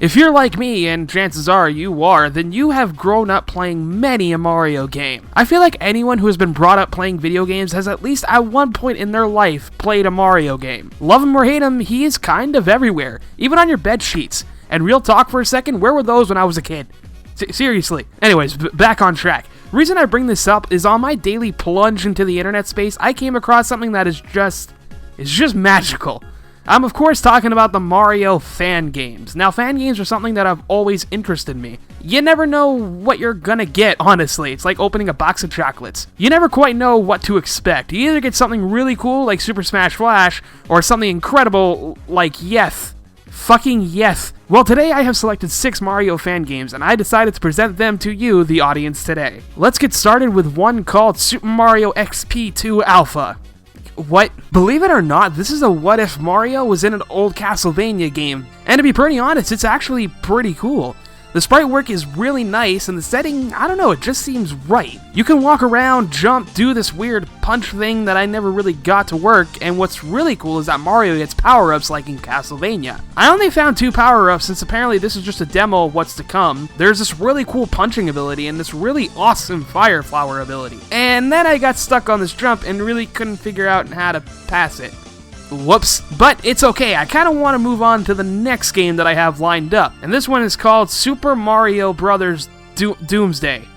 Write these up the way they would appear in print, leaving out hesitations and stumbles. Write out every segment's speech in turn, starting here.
If you're like me, and chances are you are, then you have grown up playing many a Mario game. I feel like anyone who has been brought up playing video games has at least at one point in their life played a Mario game. Love him or hate him, he is kind of everywhere, even on your bed sheets. And real talk for a second, where were those when I was a kid? Seriously. Anyways, back on track. The reason I bring this up is on my daily plunge into the internet space, I came across something that is just magical. I'm of course talking about the Mario fan games. Now, fan games are something that have always interested me. You never know what you're gonna get, honestly. It's like opening a box of chocolates. You never quite know what to expect. You either get something really cool like Super Smash Flash, or something incredible like Yeth. Fucking Yeth. Well, today I have selected 6 Mario fan games, and I decided to present them to you, the audience, today. Let's get started with one called Super Mario XP2 Alpha. What? Believe it or not, this is a what if Mario was in an old Castlevania game. And to be pretty honest, it's actually pretty cool. The sprite work is really nice, and the setting, I don't know, it just seems right. You can walk around, jump, do this weird punch thing that I never really got to work, and what's really cool is that Mario gets power-ups like in Castlevania. I only found 2 power-ups since apparently this is just a demo of what's to come. There's this really cool punching ability and this really awesome fire flower ability. And then I got stuck on this jump and really couldn't figure out how to pass it. Whoops. But it's okay, I kind of want to move on to the next game that I have lined up. And this one is called Super Mario Bros. Doomsday.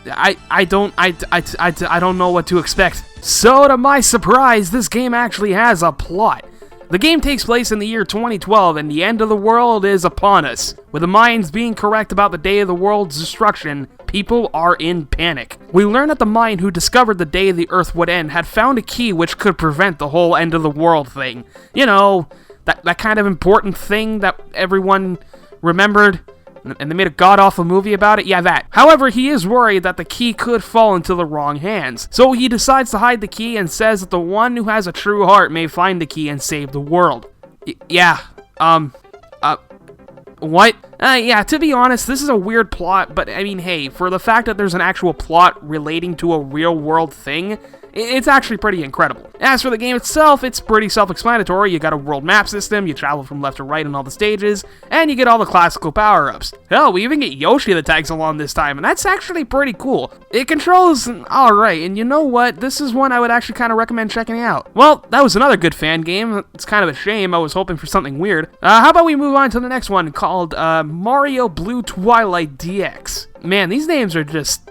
I don't know what to expect. So to my surprise, this game actually has a plot. The game takes place in the year 2012, and the end of the world is upon us. With the Mayans being correct about the day of the world's destruction, people are in panic. We learn that the Mayan who discovered the day the Earth would end had found a key which could prevent the whole end of the world thing. You know, that kind of important thing that everyone remembered, and they made a god-awful movie about it? Yeah, that. However, he is worried that the key could fall into the wrong hands. So he decides to hide the key and says that the one who has a true heart may find the key and save the world. What? Yeah, to be honest, this is a weird plot, but I mean, hey, for the fact that there's an actual plot relating to a real-world thing, it's actually pretty incredible. As for the game itself, it's pretty self-explanatory. You got a world map system, you travel from left to right in all the stages, and you get all the classical power-ups. Hell, we even get Yoshi that tags along this time, and that's actually pretty cool. It controls alright, and you know what? This is one I would actually kind of recommend checking out. Well, that was another good fan game. It's kind of a shame. I was hoping for something weird. How about we move on to the next one called Mario Blue Twilight DX. Man, these names are just...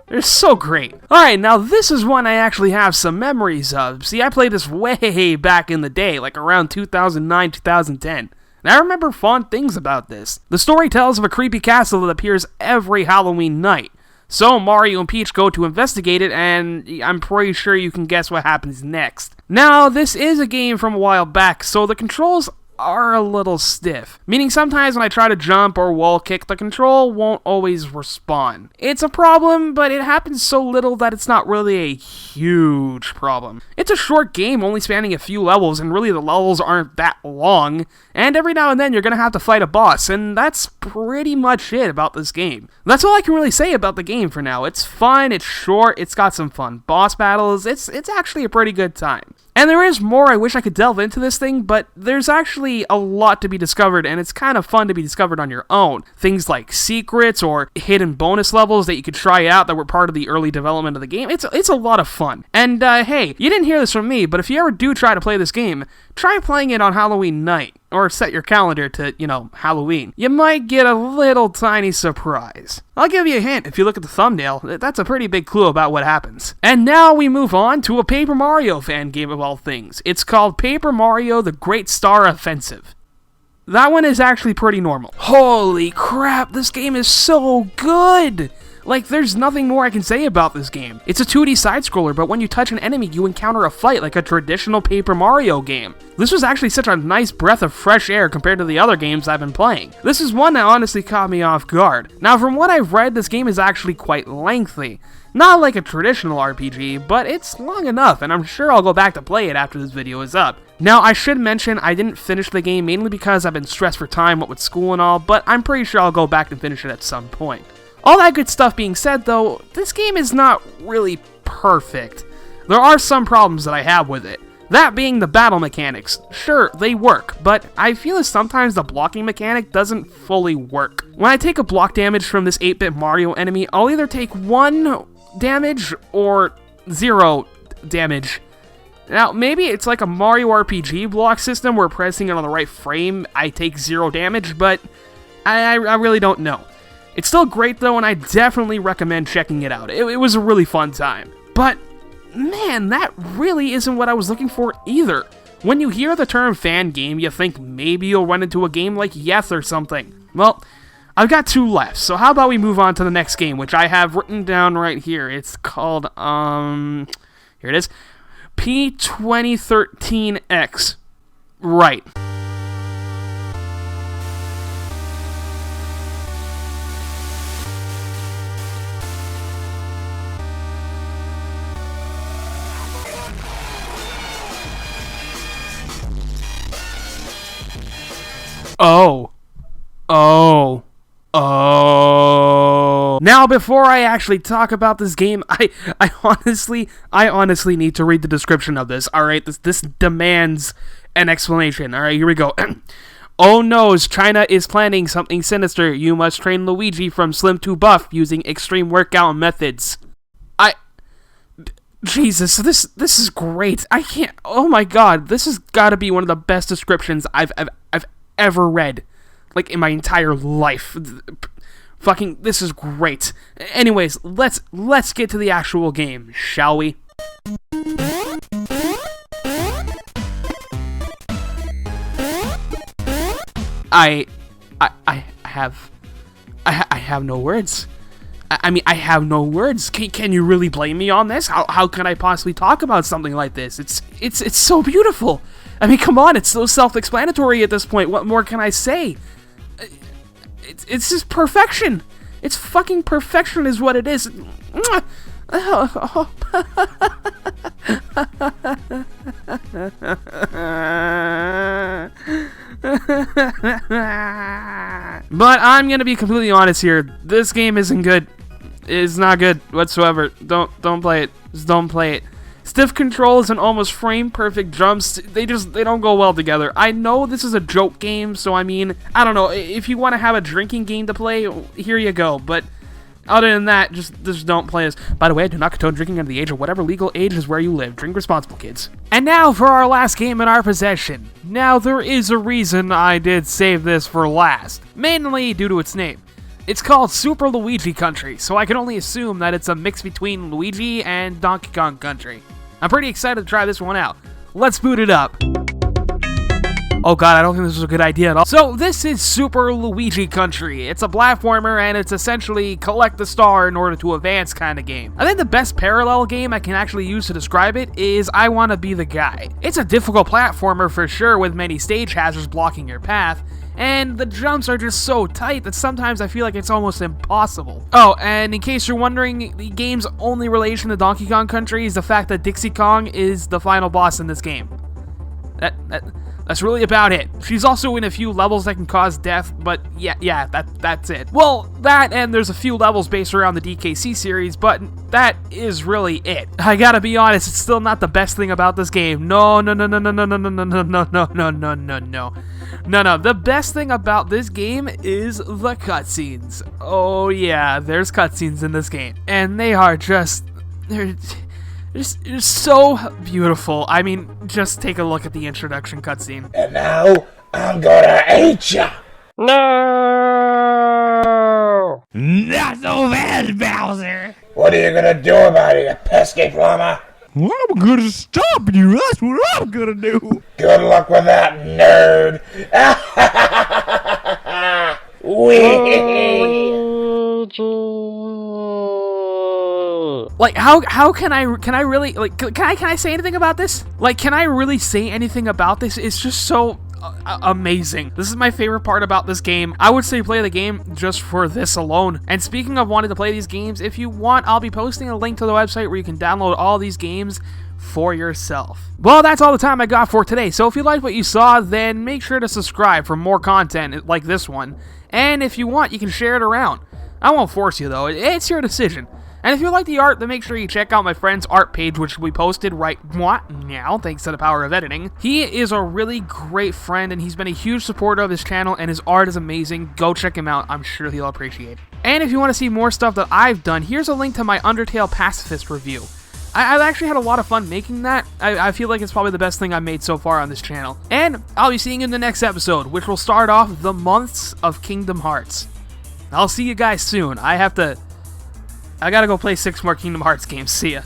they're so great. Alright, now this is one I actually have some memories of. See, I played this way back in the day, like around 2009, 2010. And I remember fond things about this. The story tells of a creepy castle that appears every Halloween night. So Mario and Peach go to investigate it, and I'm pretty sure you can guess what happens next. Now, this is a game from a while back, so the controls are a little stiff, meaning sometimes when I try to jump or wall kick, the control won't always respond. It's a problem, but it happens so little that it's not really a huge problem. It's a short game, only spanning a few levels, and really the levels aren't that long, and every now and then you're gonna have to fight a boss, and that's pretty much it about this game. That's all I can really say about the game for now. It's fun, it's short, it's got some fun boss battles, it's actually a pretty good time. And there is more. I wish I could delve into this thing, but there's actually a lot to be discovered, and it's kind of fun to be discovered on your own. Things like secrets or hidden bonus levels that you could try out that were part of the early development of the game. It's a lot of fun. And hey, you didn't hear this from me, but if you ever do try to play this game, try playing it on Halloween night, or set your calendar to, Halloween. You might get a little tiny surprise. I'll give you a hint. If you look at the thumbnail, that's a pretty big clue about what happens. And now we move on to a Paper Mario fan game of all things. It's called Paper Mario: The Great Star Offensive. That one is actually pretty normal. Holy crap, this game is so good! Like, there's nothing more I can say about this game. It's a 2D side-scroller, but when you touch an enemy, you encounter a fight like a traditional Paper Mario game. This was actually such a nice breath of fresh air compared to the other games I've been playing. This is one that honestly caught me off guard. Now, from what I've read, this game is actually quite lengthy. Not like a traditional RPG, but it's long enough, and I'm sure I'll go back to play it after this video is up. Now, I should mention I didn't finish the game mainly because I've been stressed for time, what with school and all, but I'm pretty sure I'll go back and finish it at some point. All that good stuff being said, though, this game is not really perfect. There are some problems that I have with it. That being the battle mechanics. Sure, they work, but I feel as sometimes the blocking mechanic doesn't fully work. When I take a block damage from this 8-bit Mario enemy, I'll either take 1 damage or 0 damage. Now, maybe it's like a Mario RPG block system where pressing it on the right frame, I take 0 damage, but I really don't know. It's still great though, and I definitely recommend checking it out. It was a really fun time. But, man, that really isn't what I was looking for either. When you hear the term fan game, you think maybe you'll run into a game like Yeth or something. Well, I've got 2 left, so how about we move on to the next game, which I have written down right here. It's called, here it is, P2013X. Right. Oh. Now, before I actually talk about this game, I honestly need to read the description of this. Alright, this demands an explanation. Alright, here we go. Oh no, China is planning something sinister. You must train Luigi from slim to buff using extreme workout methods. Jesus, this is great. I can't, oh my god, this has gotta be one of the best descriptions I've ever read, like, in my entire life. Fucking, this is great. Anyways, let's get to the actual game, shall we? I have no words. I mean, I have no words. Can you really blame me on this? How can I possibly talk about something like this? It's so beautiful. I mean, come on, it's so self-explanatory at this point. What more can I say? It's just perfection. It's fucking perfection is what it is. But I'm gonna be completely honest here. This game isn't good. It's not good whatsoever. Don't play it. Just don't play it. Stiff controls and almost frame-perfect jumps, they don't go well together. I know this is a joke game, so I mean, I don't know, if you want to have a drinking game to play, here you go, but other than that, just don't play this. By the way, I do not condone drinking under the age of whatever legal age is where you live. Drink responsible, kids. And now for our last game in our possession. Now, there is a reason I did save this for last, mainly due to its name. It's called Super Luigi Country, so I can only assume that it's a mix between Luigi and Donkey Kong Country. I'm pretty excited to try this one out. Let's boot it up. Oh god, I don't think this was a good idea at all. So this is Super Luigi Country. It's a platformer and it's essentially collect the star in order to advance kind of game. I think the best parallel game I can actually use to describe it is I Wanna Be the Guy. It's a difficult platformer for sure with many stage hazards blocking your path, and the jumps are just so tight that sometimes I feel like it's almost impossible. Oh, and in case you're wondering, the game's only relation to Donkey Kong Country is the fact that Dixie Kong is the final boss in this game. That's really about it. She's also in a few levels that can cause death, but yeah, that's it. Well, that and there's a few levels based around the DKC series, but that is really it. I gotta be honest, it's still not the best thing about this game. No. The best thing about this game is the cutscenes. Oh yeah, there's cutscenes in this game, and they are just, they're so beautiful. I mean, just take a look at the introduction cutscene. And now, I'm gonna eat ya! No! Not so fast, Bowser! What are you gonna do about it, you pesky plumber? Well, I'm gonna stop you, that's what I'm gonna do! Good luck with that, nerd! Like, how can I really, like, can I say anything about this? Like, can I really say anything about this? It's just so amazing. This is my favorite part about this game. I would say play the game just for this alone. And speaking of wanting to play these games, if you want, I'll be posting a link to the website where you can download all these games for yourself. Well, that's all the time I got for today. So if you liked what you saw, then make sure to subscribe for more content like this one. And if you want, you can share it around. I won't force you though. It's your decision. And if you like the art, then make sure you check out my friend's art page, which will be posted right now, thanks to the power of editing. He is a really great friend, and he's been a huge supporter of this channel, and his art is amazing. Go check him out. I'm sure he'll appreciate it. And if you want to see more stuff that I've done, here's a link to my Undertale Pacifist review. I've actually had a lot of fun making that. I feel like it's probably the best thing I've made so far on this channel. And I'll be seeing you in the next episode, which will start off the months of Kingdom Hearts. I'll see you guys soon. I gotta go play 6 more Kingdom Hearts games. See ya.